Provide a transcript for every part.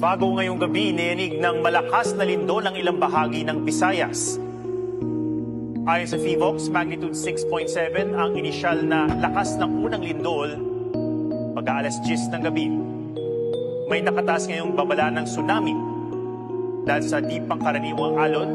Bago ngayong gabi, niyanig ng malakas na lindol ang ilang bahagi ng Visayas. Ayon sa PHIVOLCS, magnitude 6.7 ang inisyal na lakas ng unang lindol pag-aalas 10 ng gabi. May nakataas ngayong babala ng tsunami dahil sa di pangkaraniwang alon.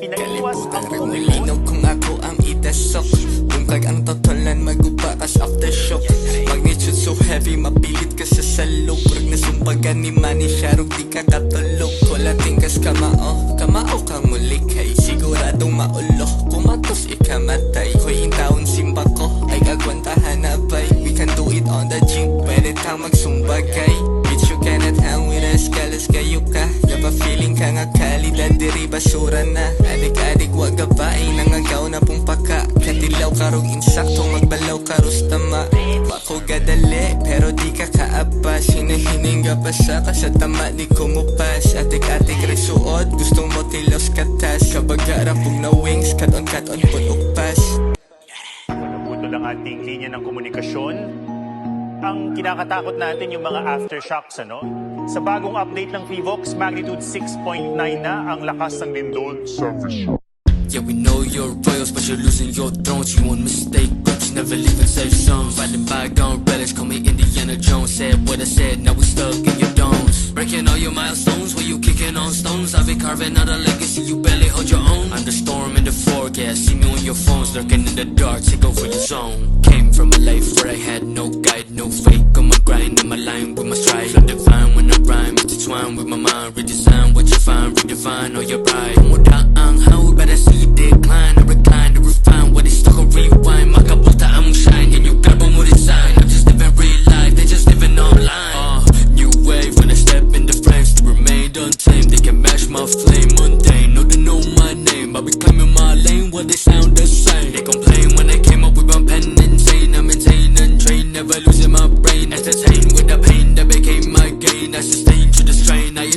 Pinag-iwas ang Malinaw kung ako ang itasok. Buntag ang totolan, magubakas aftershock. Magnitude so heavy, mapilit ka sa salog. Rag na sumbagan ni Manny Sharog, di ka katulog. Kulating kas kamao, kamao ka muli kay siguradong maulo. Kumatos ikamatay, ko'y intaon simba ko ay agwantahan na bay. We can do it on the gym, pwede kang magsumbagay. Bitch, you cannot hang with us, kalas kayo ka. Yaba feeling ka nga kalidad, diri basura na. Adik-adik wag gabae, nangagaw na pong paka. Katilaw karong insaktong magbalaw karos tama. Wako gadali, pero di ka kaapas. Hinahining pa sa sa tama di kumupas. Atik-atik resuot, gustong mo tilos katas. Kabagarap pong na wings, katon-katon pun ukpas. Nabuto lang ating linya ng komunikasyon. Ang kinakatakot natin yung mga aftershocks, ano? Sa bagong update ng PHIVOLCS, magnitude 6.9 na ang lakas ng lindol sa Visayas. Yeah, we know you're royals, but you're losing your thrones. You won't mistake groups, never leave in safe zones. Riding bygone relics, call me Indiana Jones. Said what I said, now we stuck in your domes. Breaking all your milestones, where you kicking on stones. I've been carving out a legacy, you barely hold your own. I'm the storm in the forecast, see me on your phones. Lurking in the dark, take over your zone. Came from a life where I had no guide, no fake. On my grind, in my line with my stride. So divine when I rhyme, intertwine with my mind. Redesign what you find, redefine all your pride. Ang how better see decline, or recline, to refine what is stuck on rewind. Makabuta ang shine, and you grab mo design. I'm just living real life, they just living online. New wave when I step in the frames to remain untamed. They can match my flame, mundane. No, they know my name, I be claiming my lane, well they sound the same. They complain when I came up with my pen insane. I maintain and train, never losing my brain. Entertain with the pain that became my gain. I sustain to the strain, I